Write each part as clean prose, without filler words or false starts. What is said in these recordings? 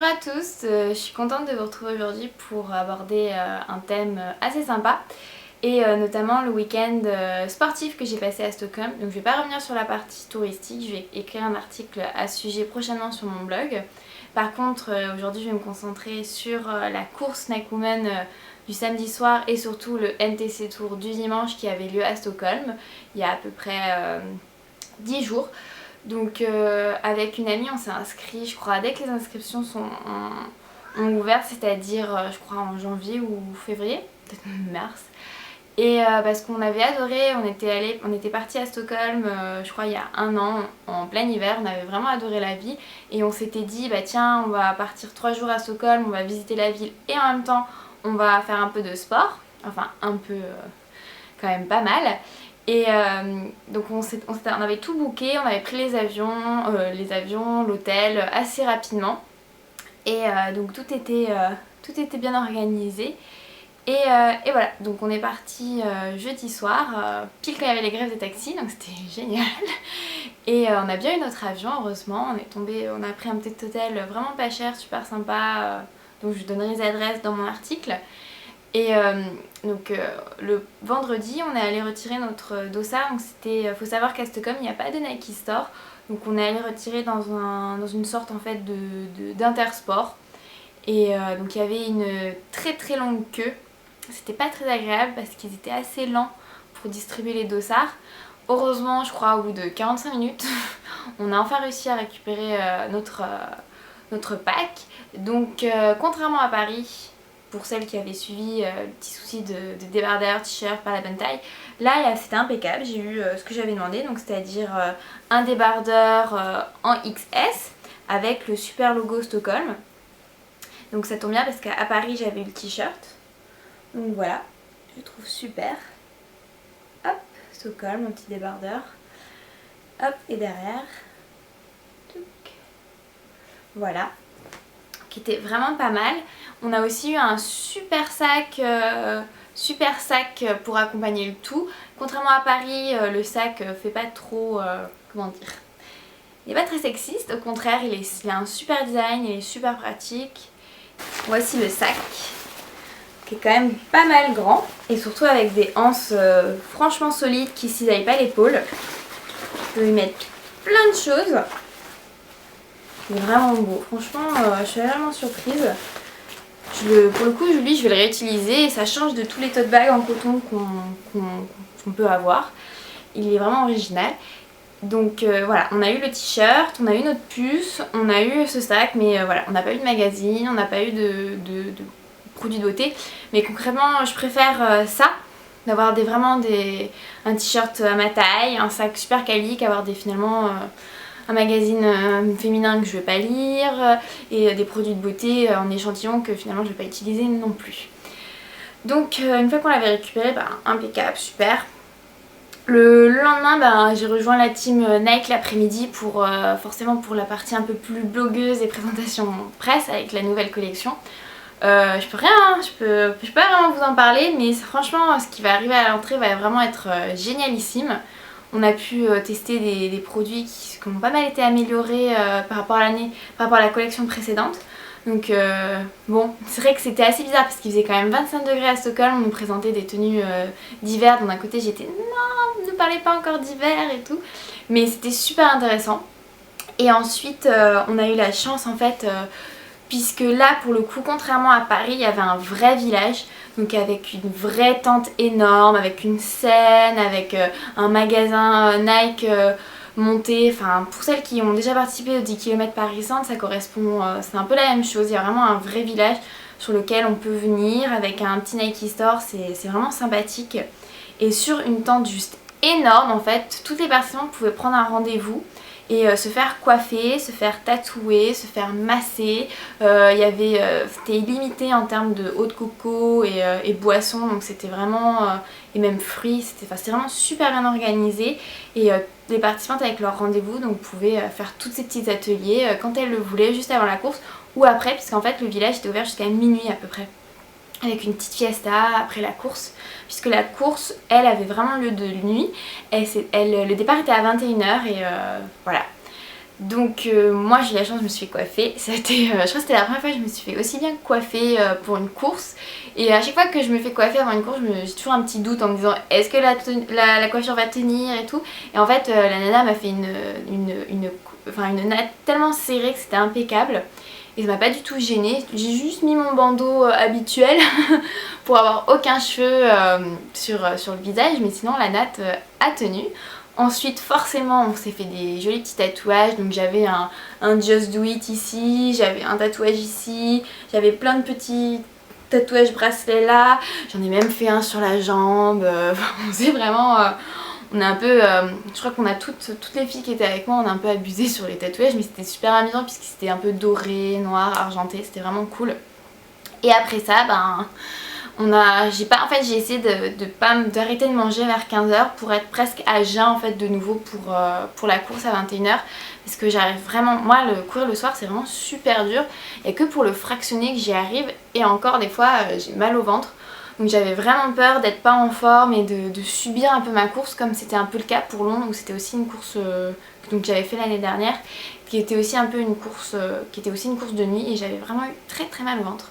Bonjour à tous, je suis contente de vous retrouver aujourd'hui pour aborder un thème assez sympa et notamment le week-end sportif que j'ai passé à Stockholm. Donc je vais pas revenir sur la partie touristique, je vais écrire un article à ce sujet prochainement sur mon blog. Par contre aujourd'hui je vais me concentrer sur la course Nike Women du samedi soir et surtout le NTC Tour du dimanche qui avait lieu à Stockholm il y a à peu près 10 jours. Donc avec une amie on s'est inscrit, je crois, dès que les inscriptions ont ouvert, c'est-à-dire je crois en janvier ou février, peut-être mars. Et parce qu'on avait adoré, on était parti à Stockholm, je crois il y a un an, en plein hiver, on avait vraiment adoré la vie. Et on s'était dit, bah tiens, on va partir 3 jours à Stockholm, on va visiter la ville et en même temps on va faire un peu de sport, enfin un peu quand même pas mal. Et donc on avait tout booké, on avait pris les avions, l'hôtel assez rapidement. Et donc tout était bien organisé. Et voilà, donc on est parti jeudi soir, pile quand il y avait les grèves des taxis, donc c'était génial. Et on a bien eu notre avion, heureusement. On a pris un petit hôtel vraiment pas cher, super sympa. Donc je vous donnerai les adresses dans mon article. Et donc le vendredi on est allé retirer notre dossard. Donc faut savoir qu'à Stockholm il n'y a pas de Nike Store. Donc on est allé retirer dans une sorte en fait d'intersport. Et donc il y avait une très très longue queue. C'était pas très agréable parce qu'ils étaient assez lents pour distribuer les dossards. Heureusement je crois au bout de 45 minutes on a enfin réussi à récupérer notre pack. Donc contrairement à Paris, pour celles qui avaient suivi le petit souci de débardeur, t-shirt, pas la bonne taille, là c'était impeccable, j'ai eu ce que j'avais demandé, donc c'est-à-dire un débardeur en XS avec le super logo Stockholm. Donc ça tombe bien parce qu'à Paris j'avais eu le t-shirt, donc voilà, je trouve super. Hop, Stockholm, mon petit débardeur, hop, et derrière, voilà, qui était vraiment pas mal. On a aussi eu un super sac pour accompagner le tout. Contrairement à Paris, le sac fait pas trop, comment dire, il n'est pas très sexiste, au contraire il a un super design, il est super pratique. Voici le sac, qui est quand même pas mal grand et surtout avec des anses franchement solides qui cisaillent pas l'épaule. Je peux y mettre plein de choses. Il est vraiment beau, franchement je suis vraiment surprise. Pour le coup je vais le réutiliser et ça change de tous les tote bags en coton qu'on peut avoir. Il est vraiment original. Donc voilà, on a eu le t-shirt, on a eu notre puce, on a eu ce sac, mais voilà, on n'a pas eu de magazine, on n'a pas eu de produits de beauté. Mais concrètement je préfère ça, d'avoir un t-shirt à ma taille, un sac super quali, qu'avoir finalement un magazine féminin que je ne vais pas lire et des produits de beauté en échantillon que finalement je ne vais pas utiliser non plus. Donc une fois qu'on l'avait récupéré, impeccable, super. Le lendemain, j'ai rejoint la team Nike l'après-midi forcément pour la partie un peu plus blogueuse et présentation presse avec la nouvelle collection. Je peux pas vraiment vous en parler, mais franchement ce qui va arriver à l'entrée va vraiment être génialissime. On a pu tester des produits qui ont pas mal été améliorés par rapport à la collection précédente. Donc bon, c'est vrai que c'était assez bizarre parce qu'il faisait quand même 25 degrés à Stockholm, on nous présentait des tenues d'hiver, donc d'un côté j'étais non, ne parlez pas encore d'hiver et tout, mais c'était super intéressant. Et ensuite on a eu la chance en fait, puisque là pour le coup, contrairement à Paris, il y avait un vrai village, donc avec une vraie tente énorme, avec une scène, avec un magasin Nike monté. Enfin pour celles qui ont déjà participé aux 10 km Paris-Centre, ça correspond, c'est un peu la même chose, il y a vraiment un vrai village sur lequel on peut venir avec un petit Nike Store, c'est vraiment sympathique. Et sur une tente juste énorme en fait, toutes les personnes pouvaient prendre un rendez-vous et se faire coiffer, se faire tatouer, se faire masser. C'était illimité en termes de eau de coco et boissons, donc c'était vraiment, et même fruits, c'était vraiment super bien organisé. Et les participantes avec leur rendez-vous donc pouvaient faire tous ces petits ateliers quand elles le voulaient, juste avant la course ou après, puisqu'en fait le village était ouvert jusqu'à minuit à peu près, avec une petite fiesta après la course, puisque la course elle avait vraiment lieu de nuit. Le départ était à 21 h et voilà. Donc moi j'ai eu la chance, je me suis fait coiffer. C'était, je crois que c'était la première fois que je me suis fait aussi bien coiffer pour une course. Et à chaque fois que je me fais coiffer avant une course, j'ai toujours un petit doute en me disant est-ce que la coiffure va tenir et tout. Et en fait la nana m'a fait une natte tellement serrée que c'était impeccable. Et ça m'a pas du tout gênée. J'ai juste mis mon bandeau habituel pour avoir aucun cheveu sur le visage. Mais sinon la natte a tenu. Ensuite forcément on s'est fait des jolis petits tatouages, donc j'avais un Just Do It ici, j'avais un tatouage ici, j'avais plein de petits tatouages bracelets là, j'en ai même fait un sur la jambe, c'est vraiment, on a un peu, je crois qu'on a toutes les filles qui étaient avec moi, on a un peu abusé sur les tatouages, mais c'était super amusant puisque c'était un peu doré, noir, argenté, c'était vraiment cool. Et après ça, j'ai essayé d'arrêter de manger vers 15h pour être presque à jeun en fait de nouveau pour la course à 21h, parce que j'arrive vraiment, moi courir le soir c'est vraiment super dur, et que pour le fractionner que j'y arrive, et encore des fois j'ai mal au ventre, donc j'avais vraiment peur d'être pas en forme et de subir un peu ma course, comme c'était un peu le cas pour Londres où c'était aussi une course que j'avais fait l'année dernière, qui était aussi un peu une course de nuit, et j'avais vraiment eu très très mal au ventre.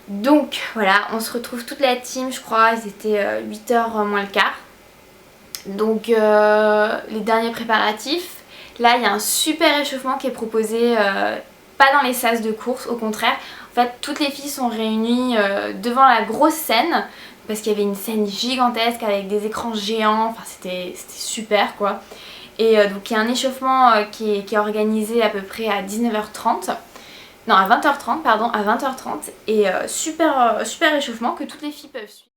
Donc voilà, on se retrouve toute la team, je crois, ils étaient 8h moins le quart. Donc les derniers préparatifs, là il y a un super échauffement qui est proposé, pas dans les sas de course, au contraire. En fait toutes les filles sont réunies devant la grosse scène, parce qu'il y avait une scène gigantesque avec des écrans géants, enfin c'était super quoi. Et donc il y a un échauffement qui est organisé à peu près à 19h30. Non, à 20h30, pardon, à 20h30, et super échauffement que toutes les filles peuvent suivre.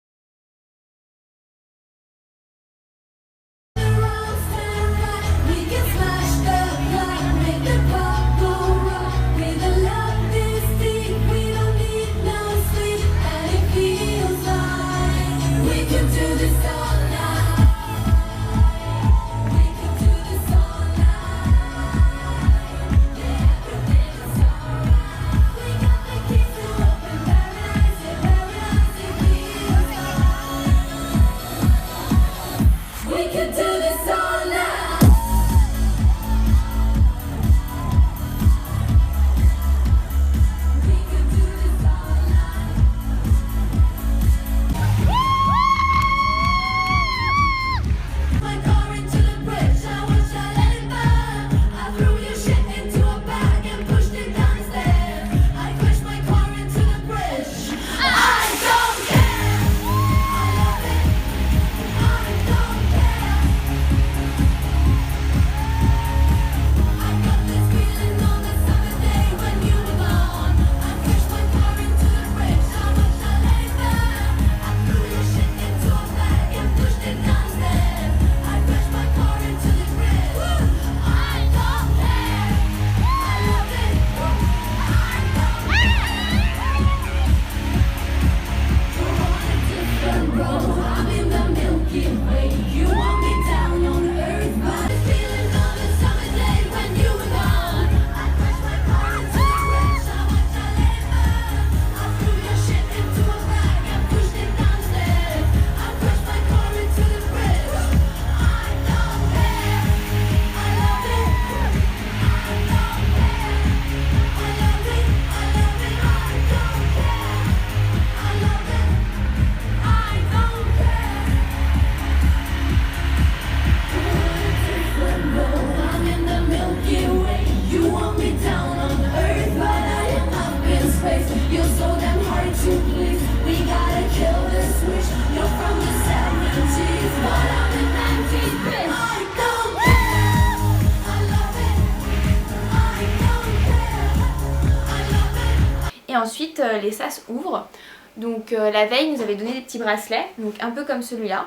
Et ensuite les sas ouvrent. Donc la veille nous avait donné des petits bracelets, donc un peu comme celui-là.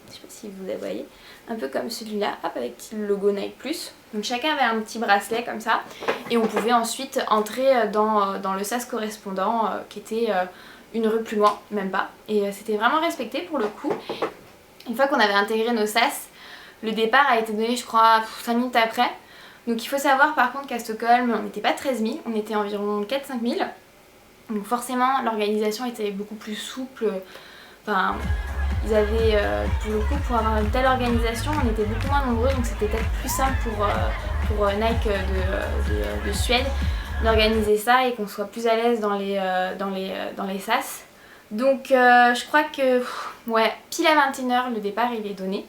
Je sais pas si vous les voyez. Un peu comme celui-là, hop, avec le logo Nike+. Donc chacun avait un petit bracelet comme ça. Et on pouvait ensuite entrer dans le sas correspondant qui était une rue plus loin, même pas. Et c'était vraiment respecté pour le coup. Une fois qu'on avait intégré nos sas, le départ a été donné je crois 5 minutes après. Donc il faut savoir par contre qu'à Stockholm on n'était pas 13 000, on était environ 4-5 000. Donc forcément l'organisation était beaucoup plus souple. Enfin, Ils avaient, pour le coup, pour avoir une telle organisation, on était beaucoup moins nombreux, donc c'était peut-être plus simple pour Nike de Suède d'organiser ça et qu'on soit plus à l'aise dans les sas. Donc je crois que ouais, pile à 21h le départ il est donné.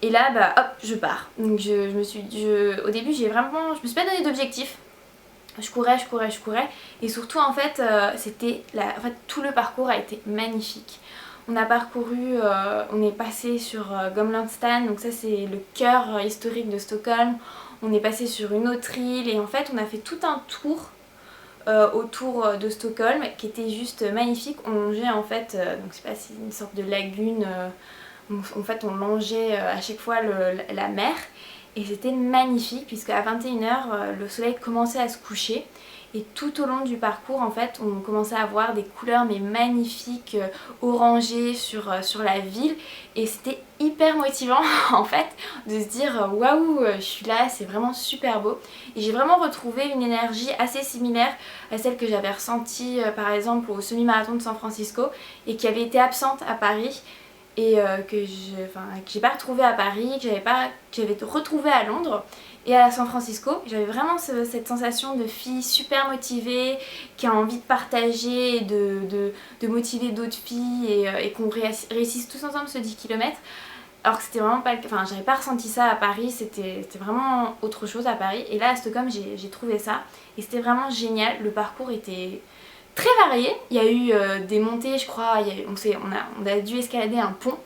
Et là bah hop je pars. Donc au début je me suis pas donné d'objectif. Je courais. Et surtout en fait tout le parcours a été magnifique. On a parcouru, on est passé sur Gamlenstan, donc ça c'est le cœur historique de Stockholm. On est passé sur une autre île et en fait on a fait tout un tour autour de Stockholm qui était juste magnifique. On longeait en fait, donc je sais pas si c'est une sorte de lagune, en fait on longeait à chaque fois la mer et c'était magnifique puisque à 21h le soleil commençait à se coucher. Et tout au long du parcours en fait on commençait à voir des couleurs mais magnifiques orangées sur la ville et c'était hyper motivant en fait de se dire waouh je suis là, c'est vraiment super beau. Et j'ai vraiment retrouvé une énergie assez similaire à celle que j'avais ressentie par exemple au semi-marathon de San Francisco et qui avait été absente à Paris et que j'ai pas retrouvé à Paris, que j'avais retrouvé à Londres. Et à San Francisco, j'avais vraiment cette sensation de fille super motivée, qui a envie de partager et de motiver d'autres filles et qu'on réussisse tous ensemble ce 10 km. Alors que c'était vraiment pas le cas, enfin j'avais pas ressenti ça à Paris, c'était vraiment autre chose à Paris. Et là à Stockholm j'ai trouvé ça et c'était vraiment génial, le parcours était très varié. Il y a eu des montées je crois, on a dû escalader un pont.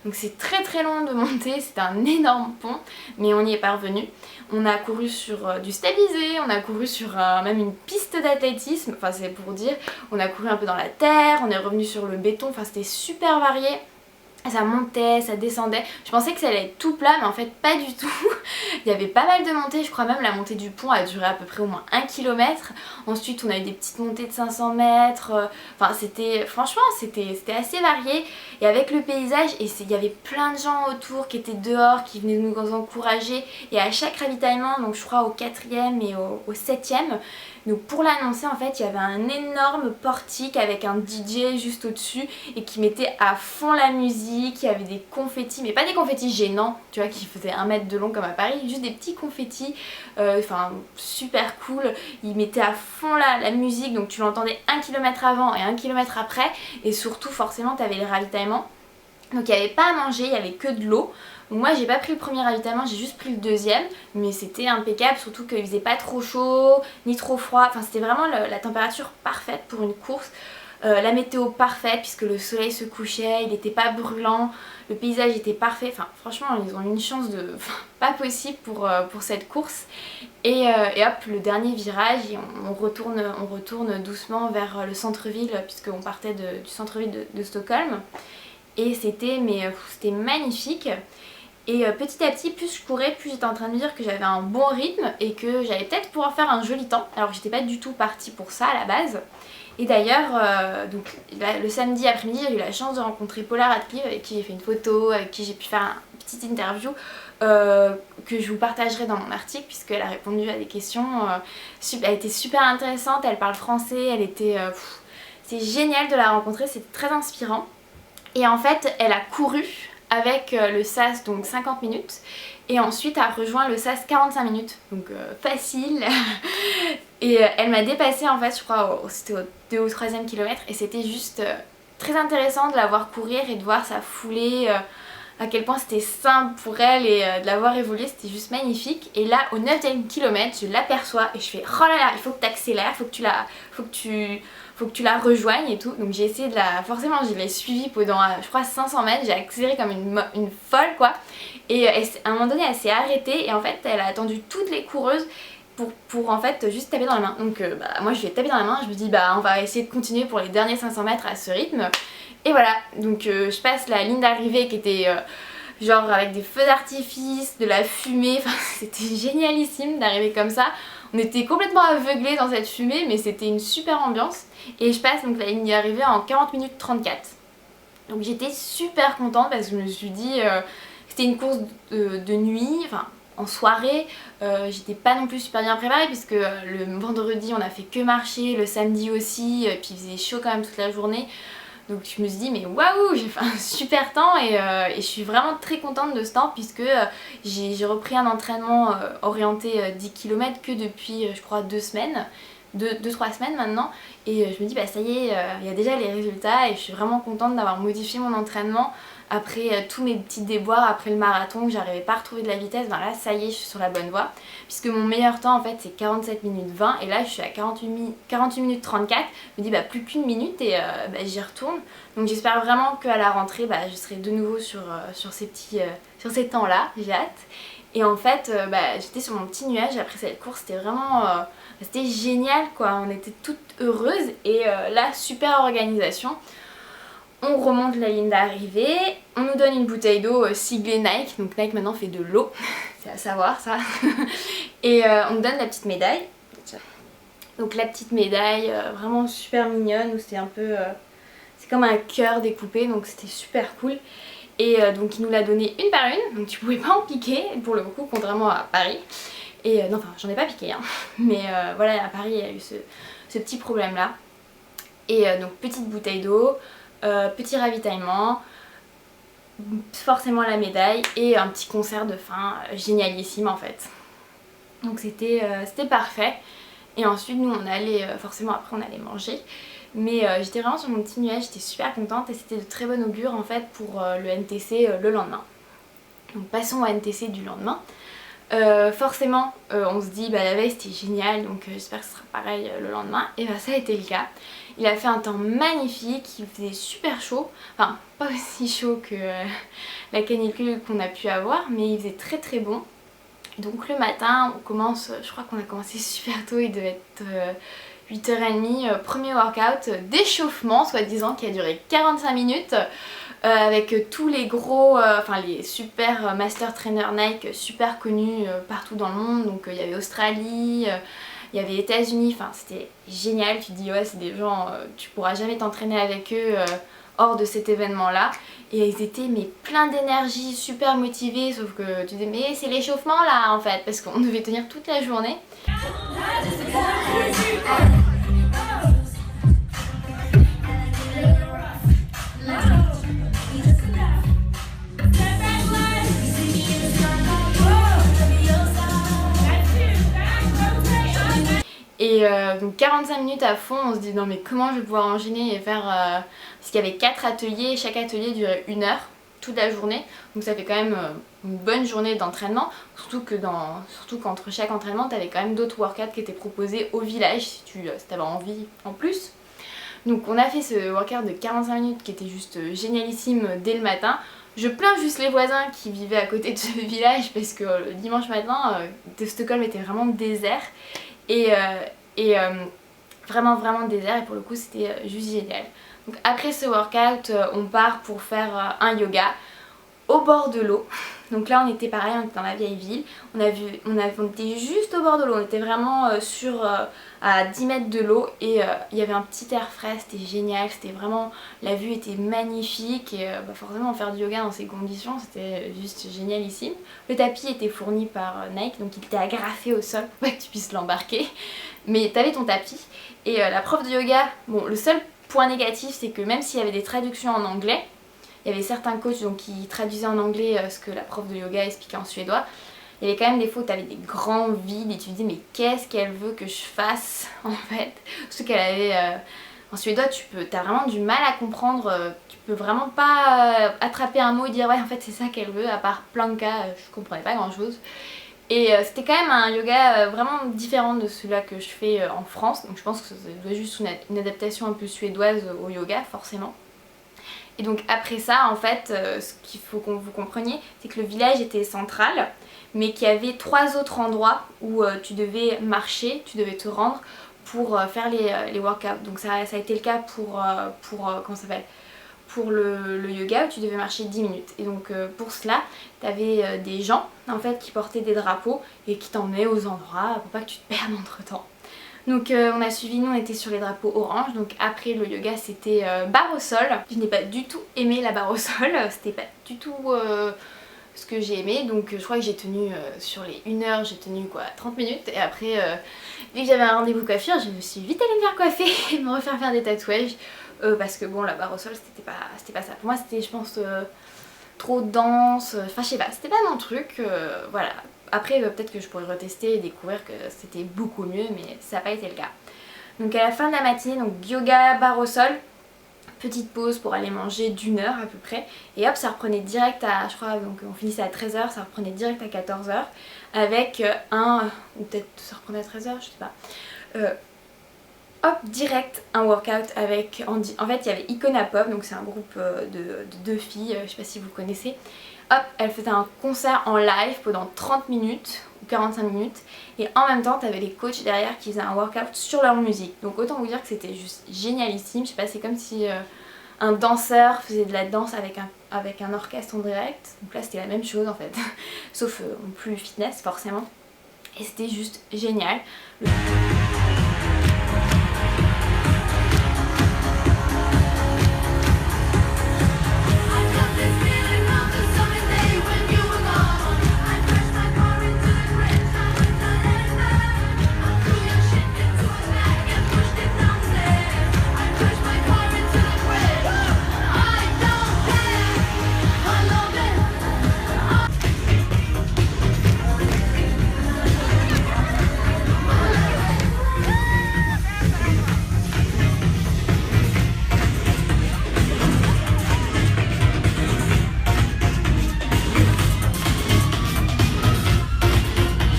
Donc c'est très très long de monter, c'est un énorme pont, mais on y est parvenu. On a couru sur du stabilisé, on a couru sur même une piste d'athlétisme, enfin c'est pour dire, on a couru un peu dans la terre, on est revenu sur le béton, enfin c'était super varié. Ça montait, ça descendait. Je pensais que ça allait être tout plat mais en fait pas du tout. Il y avait pas mal de montées, je crois même la montée du pont a duré à peu près au moins 1 km. Ensuite on a eu des petites montées de 500 mètres. Enfin franchement c'était assez varié. Et avec le paysage, il y avait plein de gens autour qui étaient dehors, qui venaient nous encourager. Et à chaque ravitaillement, donc je crois au 4e et au 7e, donc pour l'annoncer en fait il y avait un énorme portique avec un DJ juste au-dessus et qui mettait à fond la musique, il y avait des confettis, mais pas des confettis gênants, tu vois, qui faisaient 1 mètre de long comme à Paris, juste des petits confettis, enfin super cool. Il mettait à fond la musique, donc tu l'entendais 1 km avant et 1 km après et surtout forcément tu avais les ravitaillements. Donc il n'y avait pas à manger, il n'y avait que de l'eau. Moi j'ai pas pris le premier ravitaillement, j'ai juste pris le deuxième, mais c'était impeccable, surtout qu'il faisait pas trop chaud ni trop froid, enfin c'était vraiment la température parfaite pour une course. La météo parfaite puisque le soleil se couchait, il n'était pas brûlant, le paysage était parfait, enfin franchement ils ont eu une chance pas possible pour cette course. Et hop, le dernier virage et on retourne doucement vers le centre-ville puisqu'on partait du centre-ville de Stockholm. Et c'était magnifique. Et petit à petit, plus je courais, plus j'étais en train de me dire que j'avais un bon rythme et que j'allais peut-être pouvoir faire un joli temps. Alors que j'étais pas du tout partie pour ça à la base. Et d'ailleurs, le samedi après-midi, j'ai eu la chance de rencontrer Paula Radcliffe avec qui j'ai fait une photo, avec qui j'ai pu faire une petite interview que je vous partagerai dans mon article puisqu'elle a répondu à des questions. Elle était super intéressante, elle parle français, c'est génial de la rencontrer, c'est très inspirant. Et en fait, elle a couru avec le SAS donc 50 minutes et ensuite a rejoint le SAS 45 minutes, donc facile. Et elle m'a dépassée en fait, je crois c'était au 2 ou 3e kilomètre et c'était juste très intéressant de la voir courir et de voir sa foulée, à quel point c'était simple pour elle et de la voir évoluer, c'était juste magnifique. Et là au 9e kilomètre je l'aperçois et je fais oh là là, il faut que tu accélères, faut que tu la rejoignes et tout. Donc j'ai essayé forcément je l'ai suivie pendant je crois 500 mètres, j'ai accéléré comme une folle quoi. Et à un moment donné elle s'est arrêtée et en fait elle a attendu toutes les coureuses pour en fait juste taper dans la main. Donc moi je lui ai tapé dans la main, je me dis on va essayer de continuer pour les derniers 500 mètres à ce rythme. Et voilà, donc je passe la ligne d'arrivée qui était genre avec des feux d'artifice, de la fumée, enfin c'était génialissime d'arriver comme ça. On était complètement aveuglés dans cette fumée mais c'était une super ambiance. Et je passe donc la ligne d'arrivée en 40 minutes 34. Donc j'étais super contente parce que je me suis dit c'était une course de nuit, enfin en soirée, j'étais pas non plus super bien préparée puisque le vendredi on a fait que marcher, le samedi aussi, puis il faisait chaud quand même toute la journée. Donc je me suis dit mais waouh, j'ai fait un super temps et je suis vraiment très contente de ce temps puisque j'ai repris un entraînement orienté 10 km que depuis je crois 2 semaines. 2-3 semaines maintenant et je me dis bah ça y est, il y a déjà les résultats et je suis vraiment contente d'avoir modifié mon entraînement après tous mes petits déboires, après le marathon que j'arrivais pas à retrouver de la vitesse. Ben là ça y est, je suis sur la bonne voie puisque mon meilleur temps en fait c'est 47 minutes 20 et là je suis à 48 minutes 34. Je me dis bah plus qu'une minute et bah, j'y retourne, donc j'espère vraiment qu'à la rentrée bah, je serai de nouveau sur ces temps là, j'ai hâte. Et en fait bah, j'étais sur mon petit nuage après cette course, c'était vraiment c'était génial quoi, on était toutes heureuses et là super organisation. On remonte la ligne d'arrivée, on nous donne une bouteille d'eau siglée Nike, donc Nike maintenant fait de l'eau, c'est à savoir ça. Et on nous donne la petite médaille. Donc la petite médaille vraiment super mignonne, où c'est un peu... c'est comme un cœur découpé, donc c'était super cool. Et donc il nous l'a donné une par une, donc tu pouvais pas en piquer pour le coup, contrairement à Paris. Et non, enfin j'en ai pas piqué hein, mais voilà, à Paris il y a eu ce petit problème là. Et donc petite bouteille d'eau, petit ravitaillement, forcément la médaille et un petit concert de fin génialissime en fait. Donc c'était parfait. Et ensuite nous on allait, forcément après on allait manger. Mais j'étais vraiment sur mon petit nuage, j'étais super contente et c'était de très bon augure en fait pour le NTC le lendemain. Donc passons au NTC du lendemain. Forcément on se dit bah la veille c'était génial, donc j'espère que ce sera pareil le lendemain. Et bah ça a été le cas. Il a fait un temps magnifique, il faisait super chaud, enfin pas aussi chaud que la canicule qu'on a pu avoir, mais il faisait très très bon. Donc le matin on commence, je crois qu'on a commencé super tôt, il devait être 8h30, premier workout d'échauffement soi-disant qui a duré 45 minutes. Avec tous les gros, enfin les super master trainer Nike super connus partout dans le monde. Donc il y avait Australie, il y avait les États-Unis, enfin c'était génial. Tu te dis ouais c'est des gens, tu pourras jamais t'entraîner avec eux hors de cet événement là. Et ils étaient mais plein d'énergie, super motivés, sauf que tu dis mais c'est l'échauffement là en fait, parce qu'on devait tenir toute la journée. Et donc 45 minutes à fond, on se dit non mais comment je vais pouvoir enchaîner et faire... parce qu'il y avait 4 ateliers, chaque atelier durait 1 heure toute la journée. Donc ça fait quand même une bonne journée d'entraînement. Surtout qu'entre chaque entraînement, tu avais quand même d'autres workouts qui étaient proposés au village si tu avais envie en plus. Donc on a fait ce workout de 45 minutes qui était juste génialissime dès le matin. Je plains juste les voisins qui vivaient à côté de ce village parce que le dimanche matin, Stockholm était vraiment désert. Et vraiment désert et pour le coup c'était juste génial. Donc après ce workout on part pour faire un yoga au bord de l'eau. Donc là on était pareil, on était dans la vieille ville, on était juste au bord de l'eau, on était vraiment à 10 mètres de l'eau et il y avait un petit air frais, c'était génial, c'était vraiment, la vue était magnifique et forcément faire du yoga dans ces conditions c'était juste génialissime. Le tapis était fourni par Nike, donc il était agrafé au sol pour pas que tu puisses l'embarquer, mais t'avais ton tapis et la prof de yoga, bon le seul point négatif c'est que même s'il y avait des traductions en anglais, il y avait certains coachs donc, qui traduisaient en anglais ce que la prof de yoga expliquait en suédois. Il y avait quand même des fois où tu avais des grands vides et tu te dis mais qu'est-ce qu'elle veut que je fasse en fait. Surtout qu'elle avait... en suédois tu as vraiment du mal à comprendre, tu peux vraiment pas attraper un mot et dire ouais en fait c'est ça qu'elle veut, à part planka, je comprenais pas grand chose. Et c'était quand même un yoga vraiment différent de celui-là que je fais en France. Donc je pense que ça doit juste une adaptation un peu suédoise au yoga forcément. Et donc après ça en fait ce qu'il faut que vous compreniez c'est que le village était central mais qu'il y avait 3 autres endroits où tu devais marcher, tu devais te rendre pour faire les workouts. Donc ça a été le cas pour comment ça s'appelle, pour le yoga où tu devais marcher 10 minutes. Et donc pour cela tu avais des gens en fait qui portaient des drapeaux et qui t'emmenaient aux endroits pour pas que tu te perdes entre temps. Donc on a suivi, nous on était sur les drapeaux orange, donc après le yoga c'était barre au sol. Je n'ai pas du tout aimé la barre au sol, c'était pas du tout ce que j'ai aimé, donc je crois que j'ai tenu sur les 1 heure, j'ai tenu quoi 30 minutes et après vu que j'avais un rendez-vous coiffure, je me suis vite allée me faire coiffer et me refaire faire des tatouages parce que bon, la barre au sol c'était pas ça. Pour moi c'était, je pense, trop dense, enfin je sais pas, c'était pas mon truc, voilà. Après peut-être que je pourrais retester et découvrir que c'était beaucoup mieux, mais ça n'a pas été le cas. Donc à la fin de la matinée, donc yoga, barre au sol, petite pause pour aller manger d'1 heure à peu près, et hop ça reprenait direct à, je crois, donc on finissait à 13 h, ça reprenait direct à 14 h avec ou peut-être ça reprenait à 13 h, je sais pas, hop, direct un workout avec, en fait il y avait Icona Pop, donc c'est un groupe de 2 filles, je sais pas si vous connaissez. Hop, elle faisait un concert en live pendant 30 minutes ou 45 minutes, et en même temps t'avais les coachs derrière qui faisaient un workout sur leur musique. Donc autant vous dire que c'était juste génialissime. Je sais pas, c'est comme si un danseur faisait de la danse avec un orchestre en direct. Donc là c'était la même chose en fait, sauf plus fitness forcément, et c'était juste génial.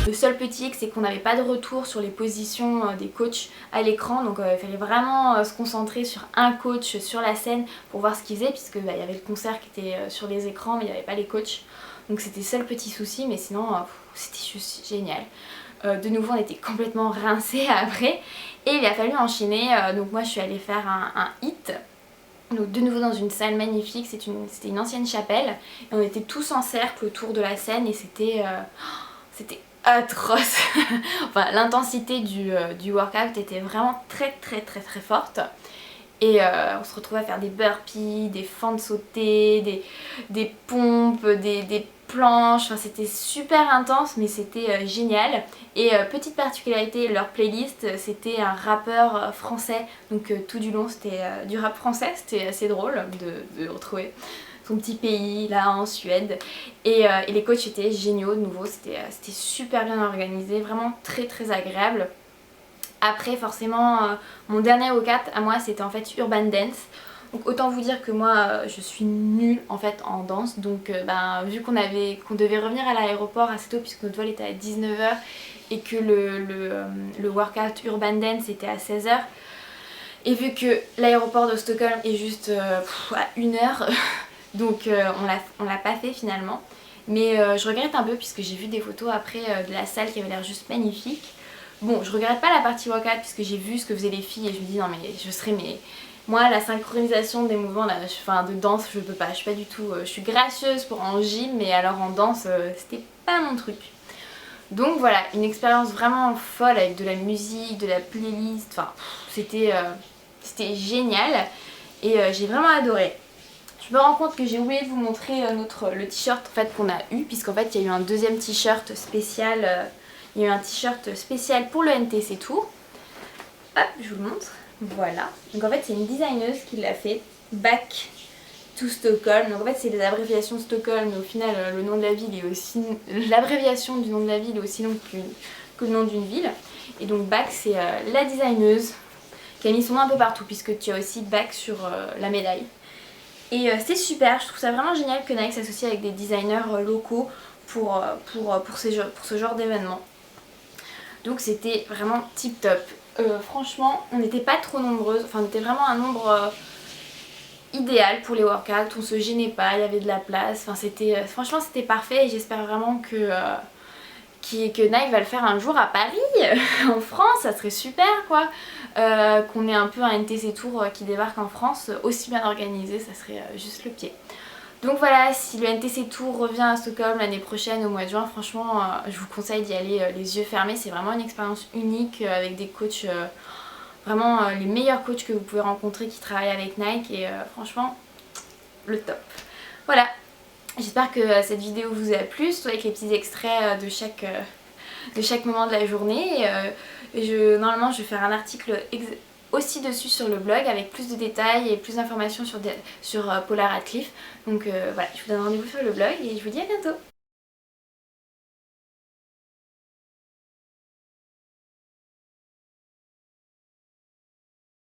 Le seul petit hic, c'est qu'on n'avait pas de retour sur les positions des coachs à l'écran, donc il fallait vraiment se concentrer sur un coach sur la scène pour voir ce qu'il faisait, puisque il y avait le concert qui était sur les écrans mais il n'y avait pas les coachs. Donc c'était ça le petit souci, mais sinon c'était juste génial. De nouveau on était complètement rincés après, et il a fallu enchaîner, donc moi je suis allée faire un hit. Donc de nouveau dans une salle magnifique, c'était une ancienne chapelle, et on était tous en cercle autour de la scène, et c'était atroce. Enfin l'intensité du workout était vraiment très forte, et on se retrouvait à faire des burpees, des fentes sautées, des pompes, des planches, enfin c'était super intense, mais c'était génial. Et petite particularité, leur playlist c'était un rappeur français, donc tout du long c'était du rap français, c'était assez drôle de retrouver son petit pays là en Suède, et les coachs étaient géniaux. De nouveau c'était super bien organisé, vraiment très agréable. Après forcément mon dernier workout à moi c'était en fait Urban Dance. Donc autant vous dire que moi je suis nulle en fait en danse, donc vu qu'on devait revenir à l'aéroport assez tôt puisque notre vol était à 19 h et que le workout Urban Dance était à 16 h, et vu que l'aéroport de Stockholm est juste à 1 heure donc on l'a pas fait finalement, mais je regrette un peu puisque j'ai vu des photos après de la salle qui avait l'air juste magnifique. Bon, je regrette pas la partie workout puisque j'ai vu ce que faisaient les filles et je me dis non mais moi la synchronisation des mouvements là, de danse je peux pas, je suis pas du tout, je suis gracieuse pour en gym, mais alors en danse c'était pas mon truc. Donc voilà, une expérience vraiment folle avec de la musique, de la playlist, enfin c'était génial, et j'ai vraiment adoré. Je me rends compte que j'ai oublié de vous montrer le t-shirt en fait qu'on a eu, puisqu'en fait il y a eu un deuxième t-shirt spécial, il y a eu un t-shirt spécial pour le NTC Tour. Hop, je vous le montre. Voilà. Donc en fait c'est une designeuse qui l'a fait, Back to Stockholm. Donc en fait c'est des abréviations Stockholm, mais au final le nom de la ville est aussi, l'abréviation du nom de la ville est aussi longue que le nom d'une ville. Et donc Back c'est la designeuse qui a mis son nom un peu partout, puisque tu as aussi Back sur la médaille. Et c'est super, je trouve ça vraiment génial que Nike s'associe avec des designers locaux pour ce genre d'événement. Donc c'était vraiment tip top. Franchement on n'était pas trop nombreuses, enfin on était vraiment un nombre idéal pour les workouts, on se gênait pas, il y avait de la place, enfin franchement c'était parfait, et j'espère vraiment que Nike va le faire un jour à Paris, en France, ça serait super quoi, qu'on ait un peu un NTC Tour qui débarque en France aussi bien organisé, ça serait juste le pied. Donc voilà, si le NTC Tour revient à Stockholm l'année prochaine au mois de juin, franchement je vous conseille d'y aller les yeux fermés, c'est vraiment une expérience unique avec des coachs, vraiment les meilleurs coachs que vous pouvez rencontrer qui travaillent avec Nike, et franchement le top. Voilà, j'espère que cette vidéo vous a plu, surtout avec les petits extraits de chaque moment de la journée. Normalement je vais faire un article aussi dessus sur le blog avec plus de détails et plus d'informations sur Paula Radcliffe. Donc voilà, je vous donne rendez-vous sur le blog et je vous dis à bientôt.